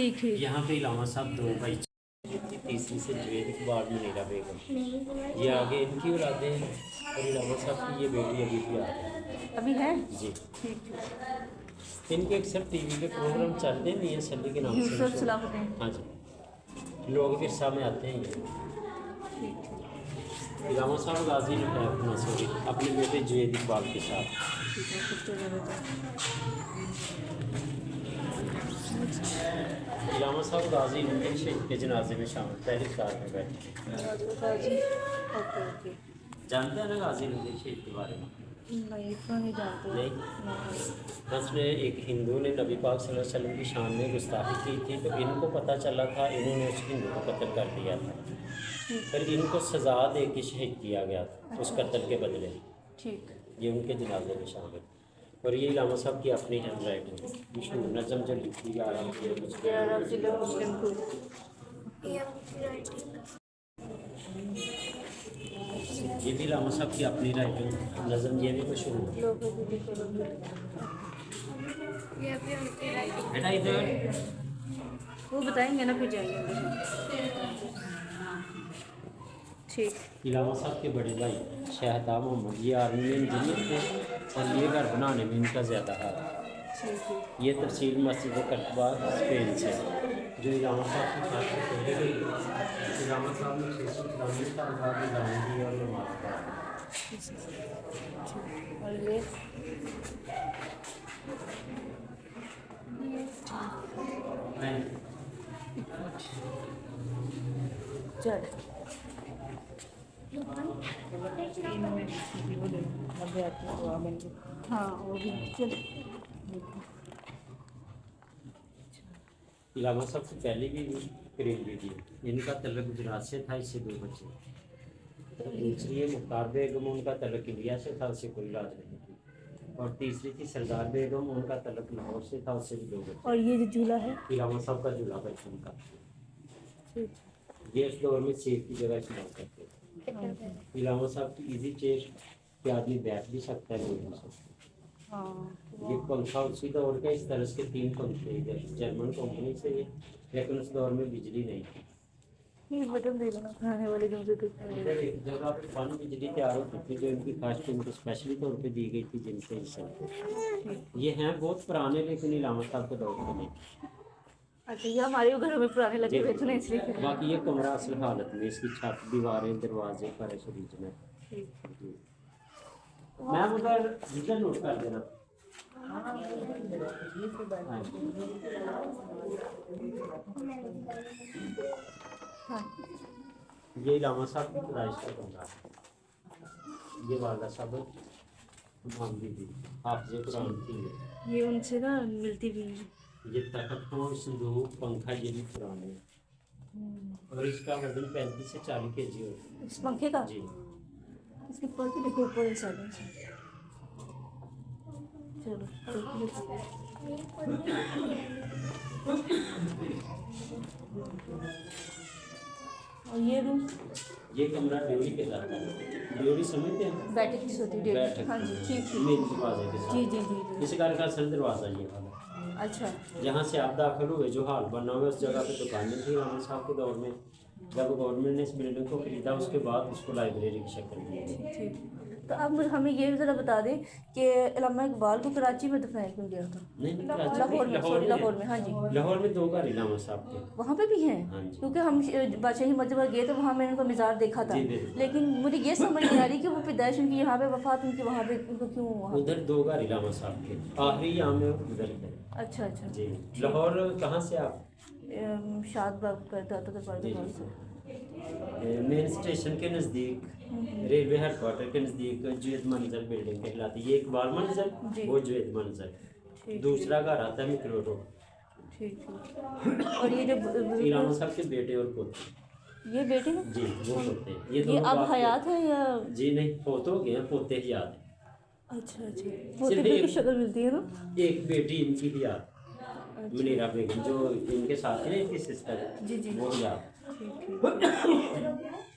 ठीक ठीक। यहाँ पे इलामा साहब दो भाई, तीसरी से जुवेद इकबाल मुनीरा बेगम, ये आगे इनकी औलादे हैं, और इलामा साहब की ये बेटी अभी भी आ रही है अभी है। जी। ठीक ठीक। इनके अक्सर टीवी के प्रोग्राम चलते नहीं है, सली के नाम से यूसुफ मशहूर। सलाहुद्दीन। हाँ जी, लोग विरसा में आते हैं ये। ठीक ठीक। इलामा साहब गाजी मंसूरी अपने बेटे जुवेद इकबाल के साथ। ठीक है, पिक्चर दे देते इलामा साहब गाजी नूर शहीद के जनाजे में शामिल पहली कार में बैठे। हैं। Okay okay. जानते हैं ना गाजी नूर शहीद के बारे में? नहीं, इतना नहीं जानते। नहीं। उसने एक हिंदू ने नबी पाक सल्लल्लाहु अलैहि वसल्लम की शान में गुस्ताखी की थी, तो इनको पता चला था, इन्होंने उस हिंदू को कत्ल कर दिया था, फिर इनको सज़ा दे के शहीद किया गया था उस कत्ल के बदले। ठीक। ये उनके जनाजे में शामिल। और ये इलामा साहब की अपनी हैंड राइटिंग मशहूर नज़म जो लिखी जा रही है मुस्लिम को। ये भी इलामा साहब की अपनी राइटिंग नज़म, ये भी मशहूर है। बेटा इधर वो बताएंगे ना, फिर जाएंगे। ठीक। इलामा साहब के बड़े भाई शहदाब मोहम्मद, ये आर्मी में इंजीनियर थे और ये घर बनाने में इनका ज़्यादा हाथ है। ठीक है। ये तफसील मस्जिद करतबा स्पेन से जो इलामा साहब की खास से पहले गई। इलामा साहब ने 693 साल बाद इलामा दी और नमाज पढ़ी। और ये चल हाँ, वो भी चल। इलामा साहब की पहली भी करीब बीवी, इनका तल्लक गुजरात से था, इससे 2 बच्चे। तो दूसरी है मुख्तार बेगम, उनका तल्लक इंडिया से था, उससे कोई इलाज नहीं थी। और तीसरी थी सरदार बेगम, उनका तल्लक लाहौर से था, उससे भी 2 बच्चे। और ये जो झूला है, इलामा साहब का झूला बचपन का, ये उस दौर में सेफ की जगह इस्तेमाल करते थे। इलामा साहब की इजी चेयर पे आदमी बैठ भी सकता है, बोल भी सकता है। ये पंखा उसी दौर का, इस तरह के 3 पंखे जर्मन कंपनी से, लेकिन उस दौर में बिजली नहीं थी। बटन दे देना खाने वाले जो से इधर एक जगह पे फन बिजली तैयार होती थी, जो इनकी खास इनको स्पेशली तौर पे दी गई थी, जिनसे हिस्सा ये हैं बहुत पुराने, लेकिन इलामा साहब के दौर के नहीं। अच्छा, ये हमारे घरों में पुराने लगे हुए थे ना, इसलिए। बाकी ये कमरा असल हालत में, इसकी छत, दीवारें, दरवाजे पर शरीर में। मैम उधर इधर नोट कर देना। ये इलामा साहब की पैदाइश का कमरा है। ये वाला सब मांगती थी, हाफिज़े कुरान थी ये उनसे ना मिलती भी है। ये तख्त, संदूक, पंखा, ये भी पुराने हैं। और इसका वजन 35 से 40 kg होता है। इस पंखे का जी। इसके ऊपर भी देखो, ऊपर इंसान है। चलो और ये रूम, ये कमरा ड्योरी के साथ है। ड्योरी समझते हैं? बैठक की सोती है। बैठक। हाँ जी, ठीक ठीक। मेन दरवाजे के साथ। जी जी जी जी। इस घर का असल दरवाज़ा ये वाला। अच्छा। यहाँ से आप दाखिल हुए, जो हाल बना हुआ है, उस जगह पे दुकानें थी राना साहब के दौर में। जब गवर्नमेंट ने इस बिल्डिंग को खरीदा, उसके बाद उसको लाइब्रेरी की शक्ल दी गई। ठीक। तो अब हमें ये भी ज़रा बता दें कि इलामा इकबाल को कराची में दफनाया क्यों गया था? नहीं, लाहौर में, सॉरी लाहौर में। हाँ जी, लाहौर में 2 घर इलामा साहब के। वहाँ पे भी हैं। हाँ जी। क्योंकि हम बादशाही मस्जिद गए तो वहाँ मैंने उनका मज़ार देखा था, जी, बिल्कुल। लेकिन मुझे ये समझ नहीं आ रही कि वो पैदाइश उनकी यहाँ पे, वफात उनकी वहाँ पे, उनको क्यों वहाँ? उधर 2 घर इलामा साहब के, आखिरी यहाँ में उधर है। अच्छा अच्छा जी। लाहौर कहाँ से आप? शाद बाग करता था जी, तो जी। मेन स्टेशन के नज़दीक, रेलवे हेडक्वार्टर के नज़दीक जुवेद मंजर बिल्डिंग कहलाती है। ये इकबाल मंजर, वो जुवेद मंजर। दूसरा घर आता है मिक्रो रोड। ठीक ठीक। और ये जो इलामा साहब के बेटे और पोते, ये बेटे हैं जी वो पोते हैं। ये दोनों अब बाप के- हयात है या? जी नहीं, पोते हो गए हैं, पोते ही याद है। अच्छा अच्छा, पोते की शक्ल मिलती है ना। एक बेटी इनकी भी याद, मुनीरा बेगम, जो इनके साथ है, इनकी सिस्टर, जी जी। वो याद।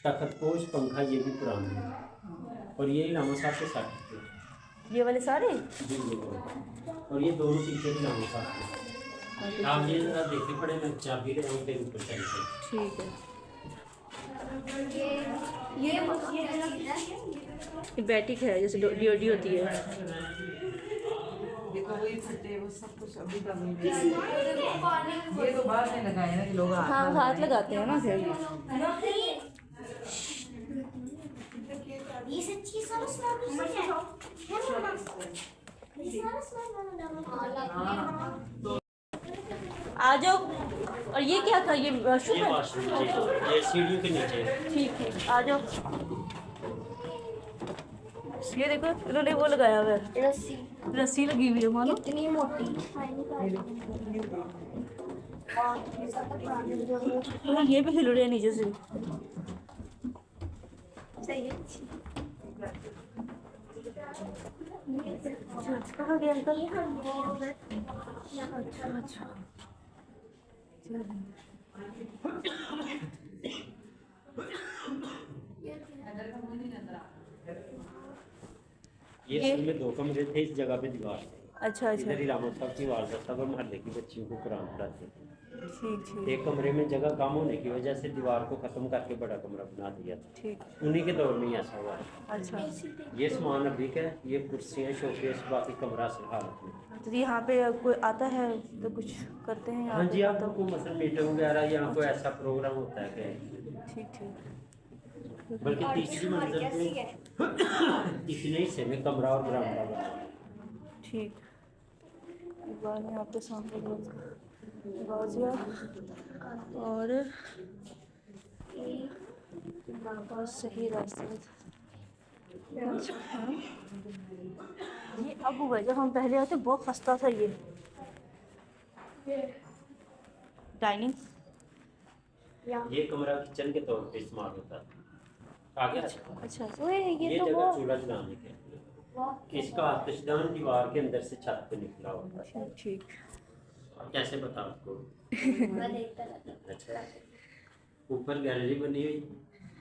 तख्तपोश, पंखा, ये भी पुराने हैं। और ये इलामा साहब के साथ थे। ये वाले सारे? जी जी। और ये दोनों पीछे इलामा साहब के। आप ये जरा देखने पड़े, मैं चाबी ले आऊँ फिर ऊपर चलते हैं। ठीक है। ये बैटिक है जैसे डीओडी होती है। देखो वही फटे वो सब कुछ अभी का मिल रहा है। ये तो बाद में लगाए ना कि लोग हाँ हाथ लगाते हैं ना फिर। ये सच्ची सारा स्मेल है मम्मा ये सारा स्मेल आ जाओ। और ये क्या था, ये वॉशरूम ये है? वॉशरूम, ये सीढ़ियों के नीचे। ठीक है, आ जाओ। ये देखो इन्होंने वो लगाया हुआ है, रस्सी रस्सी लगी हुई है मानो। इतनी मोटी हाँ, ये भी हिल रहे हैं नीचे से। सही है। कहाँ गया अंकल? अच्छा ये ये- असल में 2 कमरे थे, इस जगह पे दीवार थे। अच्छा अच्छा, इधर ही रामत साहब की वारदात था और मोहल्ले की बच्चियों को कुरान पढ़ाते थे। ठीक ठीक एक कमरे में जगह कम होने की वजह से दीवार को ख़त्म करके बड़ा कमरा बना दिया था। ठीक। उन्हीं के दौर में ही ऐसा हुआ है। अच्छा, ये सामान अभी का है, ये कुर्सियाँ शोकेस, बाकी कमरा असल हालत में। तो यहाँ पे कोई आता है तो कुछ करते हैं यहाँ हाँ पे? जी, आपको कोई मसल मीटिंग वगैरह या कोई ऐसा प्रोग्राम होता है कि ठीक ठीक। बल्कि तीसरी मंजिल पे इतने हिस्से में कमरा और बरामदा बना है। ठीक। एक बार मैं आपके सामने बाजिया और बहुत सही रास्ते में था। ये अब हुआ है, जब हम पहले आते बहुत खस्ता था ये डाइनिंग। ये कमरा किचन के तौर पे इस्तेमाल होता था। आगे अच्छा ये तो जगह चूल्हा जलाने के, इसका आतिशदान दीवार के अंदर से छत पे निकला होता है। ठीक। कैसे बता आपको? अच्छा, ऊपर गैलरी बनी हुई,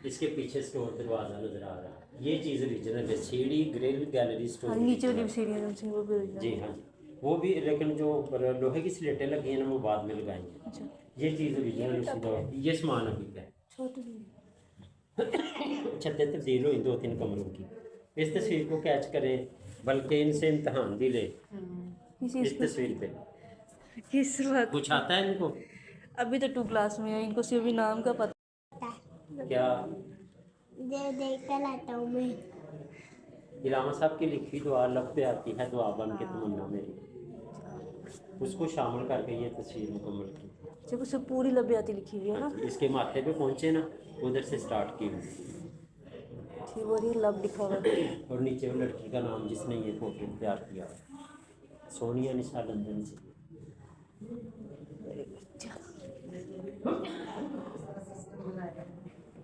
इसके पीछे स्टोर दरवाजा नजर आ रहा है। ये चीज़ ओरिजिनल है, सीढ़ी ग्रिल गैलरी स्टोर। नीचे वाली सीढ़ियाँ वो भी original जी है। हाँ जी, वो भी, लेकिन जो ऊपर लोहे की स्लेटें लगी हैं ना वो बाद में लगाएंगे। अच्छा, ये चीज़ ओरिजिनल उसी दौर, ये सामान अभी का है। छोटी छतें तब्दील हुई 2-3 कमरों की। इस तस्वीर को कैच करें, बल्कि इनसे इम्तहान भी ले किसी इस तस्वीर पे। किस बात? कुछ आता है इनको अभी तो 2 क्लास में है, इनको सिर्फ भी नाम का पता। क्या? देख कर लाता हूँ मैं। इलामा साहब की लिखी दुआ लब पे आती है, दुआ बन के तमन्ना मेरी, उसको शामिल करके ये तस्वीर मुकम्मल की। जब उसे पूरी लबियाती लिखी हुई है ना, इसके माथे पे पहुंचे ना, उधर से स्टार्ट की हुई ठीक वो ही लब लिखा हुआ है। और नीचे वो लड़की का नाम जिसने ये फोटो तैयार किया, सोनिया निशा लंदन से।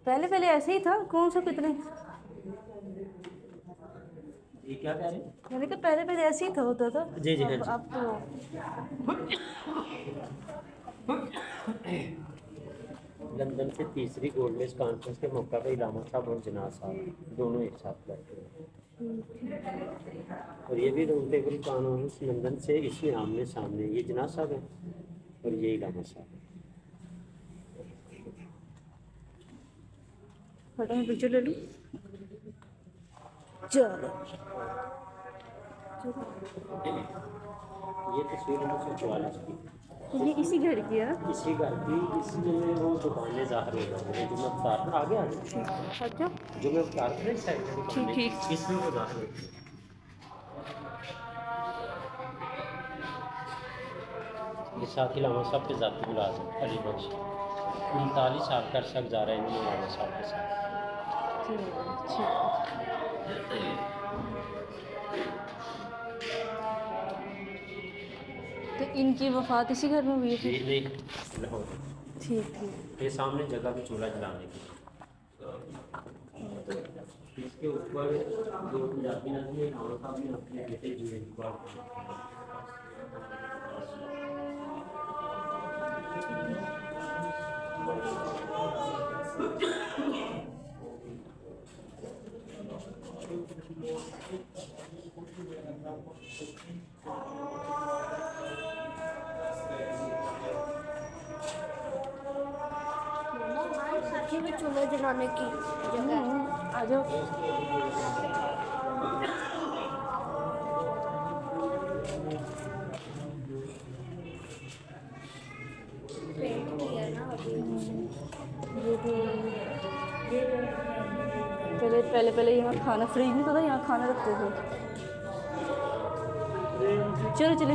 पहले पहले ऐसे ही था, कौन सा कितने? ये क्या कह रहे हैं? मैंने कहा पहले पहले ऐसे ही था, होता था। जी जी हाँ जी। अब तो लंदन से तीसरी गोल्डलेस कॉन्फ्रेंस के मौका पर इलामा साहब और जनाब साहब दोनों एक साथ बैठे हैं। और ये भी राउंड टेबल कॉन्फ्रेंस लंदन से, इसमें आमने सामने ये जनाब साहब हैं और ये इलामा साहब हैं। फटा मैं पिक्चर ले लूँ। चलो ये तस्वीर 1944 की, ये इसी घर की है ना? इसी घर की, इसमें वो दुकानें ज़ाहिर हो जाती हैं जो मैं बता रहा हूँ। आगे आ जाओ, अच्छा जो मैं बता रहा था इस साइड की दुकानें, ठीक। इसमें वो ज़ाहिर होती हैं। ये साथ ही इलामा साहब के ज़ाती मुलाजिम अली बख्श 39 साल का अर्सा गुजारा है इन्होंने इलामा साहब के साथ। तो इनकी वफात इसी घर में हुई ये थी? नहीं लाहौर, ठीक ठीक। ये सामने जगह भी चूल्हा जलाने की। इसके ऊपर जो पंजाबी नदी है, इलामा साहब ने अपने बेटे जुनेद को पीछे भी चूल्हा जलाने की जगह है। आ जाओ। पेंट किया ना अभी ये भी पहले पहले पहले यहाँ खाना फ्रिज नहीं था, यहाँ खाना रखते थे। चलो चले,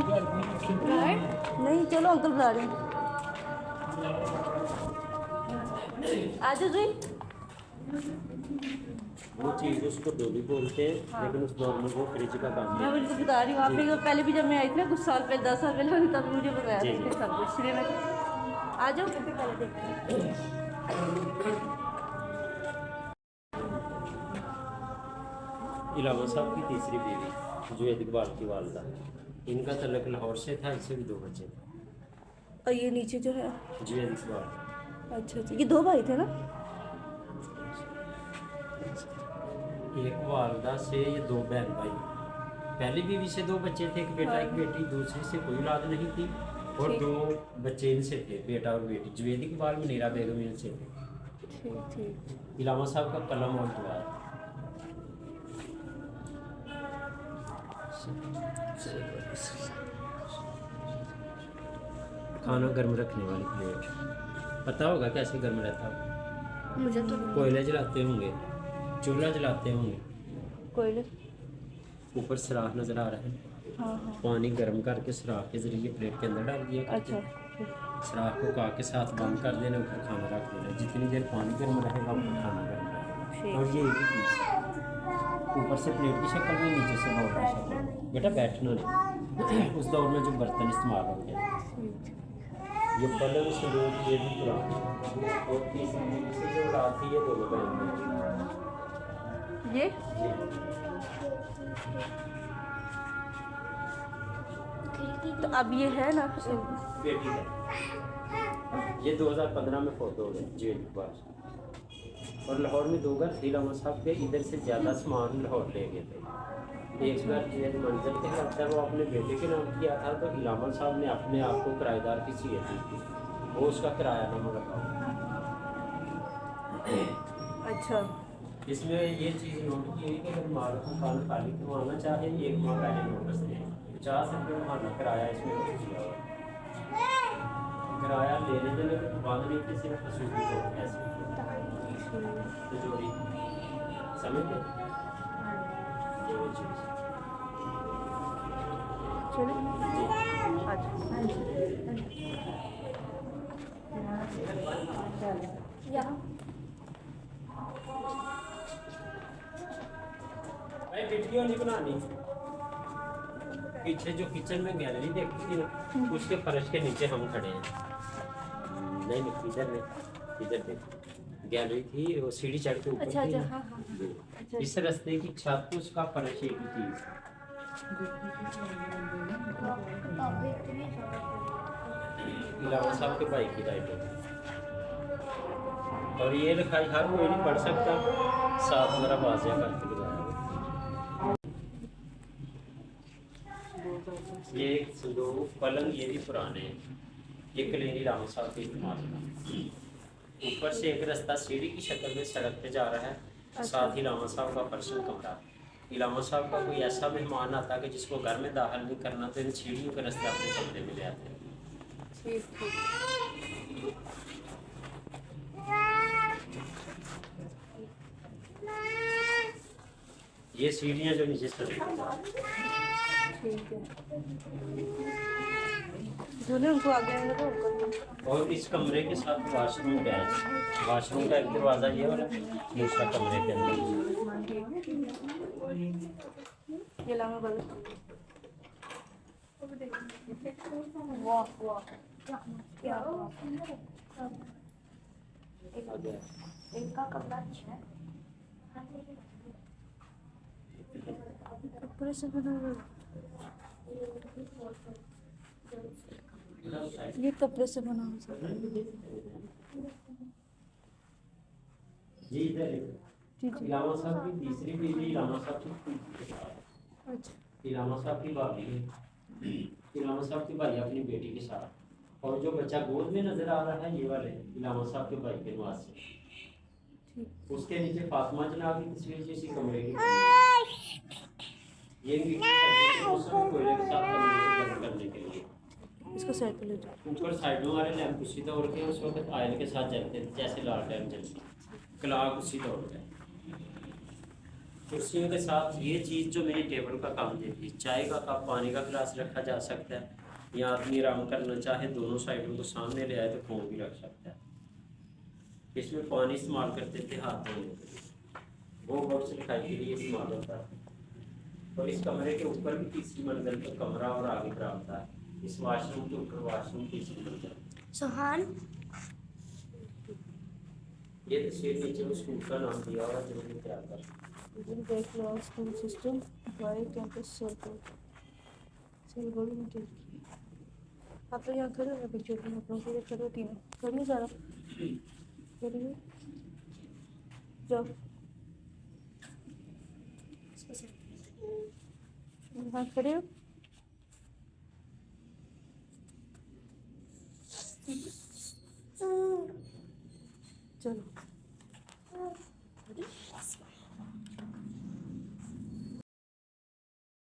नहीं चलो अंकल बुला रहे हैं। आ जाओ जी। वो चीज़ उसको डोली बोलते हैं, लेकिन उस दौर में वो फ्रिज का काम मैं है। उनको बता रही हूँ, आप भी पहले भी जब मैं आई थी ना कुछ साल पहले, 10 साल पहले, तब मुझे बताया जी, था जी। सब कुछ, इसलिए मैं आ जाओ पहले देखते हैं। इलामा साहब की तीसरी बीवी जुवैद इकबाल की वालदा, इनका तल्लक लाहौर से था, इनसे भी 2 बच्चे थे। और ये नीचे जो है, जुवैद इकबाल अच्छा अच्छा, ये 2 भाई थे ना? एक वालदा से ये 2 बहन भाई। पहली बीवी से 2 बच्चे थे, एक बेटा एक बेटी, दूसरी से कोई औलाद नहीं थी और 2 बच्चे इनसे थे, बेटा और बेटी। जुवैद इकबाल मुनीरा बेगम इनसे थे। ठीक ठीक। इलामा साहब का कलम और दुआ। खाना गर्म रखने वाली प्लेट, पता होगा कैसे गर्म रहता है? मुझे तो कोयले जलाते होंगे, चूल्हा जलाते होंगे, कोयले, ऊपर सराख नजर आ रहा है, हाँ हाँ, पानी गर्म करके सराख के जरिए प्लेट के अंदर डाल दिया करते अच्छा हैं। सराख को काट के साथ बंद कर देना, ऊपर खाना रख देना, जितनी देर पानी गर्म रहेगा ऊपर खाना गर्म रहेगा। ठीक। और ये एक ही पीस है, ऊपर से प्लेट की शक्ल में, नीचे से बाउल की शक्ल में। बेटा बैठना नहीं। उस दौर में जो बर्तन इस्तेमाल होते हैं, ये पलंग संदूक, ये भी पुराने, और तीसरी बीवी से जो औलाद थी ये 2 बहन ये तो अब ये है ना, बेटी है। ये 2015 में फोटो हो गए जेल के पास। और लाहौर में 2 घर थे इलामा साहब के, इधर से ज़्यादा सामान लाहौर ले गए थे। एक घर जेल मंजिल के लगता है, वो अपने बेटे के नाम किया था, तो इलामा साहब ने अपने आप को किराएदार की सीयत दी थी, वो उसका किराया नामा रखा। अच्छा इसमें ये चीज़ नोट की हुई कि अगर मालिक को खाना खाली करवाना चाहे, 1 माह पहले नोटिस दें। 50 रुपये महीना किराया इसमें दिया हुआ है। किराया लेने देने के बाद नहीं कि सिर्फ वसूली हो ऐसे तिजोरी, समझते? ये वो चीज़ चलो जी। यहाँ भाई वीडियो नहीं बनानी। पीछे जो किचन में गैलरी देखी थी ना, उसके फर्श के नीचे हम खड़े हैं। नहीं नहीं, इधर नहीं, इधर देख, गैलरी थी, वो सीढ़ी चढ़ के ऊपर अच्छा थी अच्छा, ना। हाँ हाँ जी। अच्छा। इस रास्ते की छत, उसका फर्श एक ही चीज। इलामा साहब के भाई की राइट और ये लिखाई हर कोई नहीं पढ़ सकता, साथ मेरा वाजिया करके लगाया। ये एक संदूक, पलंग, ये भी पुराने हैं, ये कलीनी इलामा साहब के इस्तेमाल का। ऊपर से एक रास्ता सीढ़ी की शक्ल में सड़क पे जा रहा है, साथ ही इलामा साहब का पर्सनल कमरा। इलामा साहब का कोई ऐसा मेहमान आता कि जिसको घर में दाखिल नहीं करना, तो इन सीढ़ियों के रास्ते अपने कमरे में ले आते हैं। ठीक ठीक। ये सीढ़ियाँ जो नीचे सड़क पे जा रही हैं। ठीक है, जो ना उनको आगे आएंगे तो उनको और इस कमरे के साथ वॉशरूम अटैच। वॉशरूम का एक दरवाज़ा ये वाला, दूसरा कमरे के अंदर। ये लाऊंगा बल। वाह वाह, क्या एक का कमरा अच्छा है, कपड़े से बना हुआ। ये कपड़े से बना हुआ। जी इधर जी जी, इलामा साहब की तीसरी बीवी, इलामा साहब की तीसरी साथ, अच्छा इलामा साहब की भाभी है, इलामा साहब की भाई अपनी बेटी के साथ। और जो बच्चा गोद में नजर आ रहा है, ये वाले इलामा साहब के भाई के नवाज से। उसके नीचे फातिमा जनाब की तस्वीर जैसी कमरे की ये मीठी सर्दी के मौसम में कोयले के साथ कमरे को गर्म करने के लिए। इसको साइड पे ले जाओ। ऊपर साइडों वाले लैंप उसी दौर के उस वक्त ऑयल के साथ जलते थे जैसे लालटेन जलती, क्लॉक उसी दौर का। कुर्सियों के साथ ये चीज़ जो मेरी टेबल का काम देती है, चाय का कप, पानी का गिलास रखा जा सकता है, या आदमी आराम करना चाहे दोनों साइडों को सामने ले आए तो फोन भी रख सकता है। इसमें पानी इस्तेमाल करते थे हाथ धोने के लिए, वो बॉक्स लिखाई के लिए इस्तेमाल होता है। और इस कमरे के ऊपर भी तीसरी मंजिल पर कमरा और आगे बरामदा है। इस वाशरूम के ऊपर वाशरूम तीसरी मंजिल। सुहान ये तस्वीर नीचे उस स्कूल का नाम दिया हुआ जो मैंने तैयार कर। देख लो school system Y campus circle बड़ी मीटिंग। आप लोग यहाँ खड़े हो पिक्चर में, आप लोग के खड़े होती हैं, खड़ी सारा खड़ी जाओ हाँ खड़े हो। चलो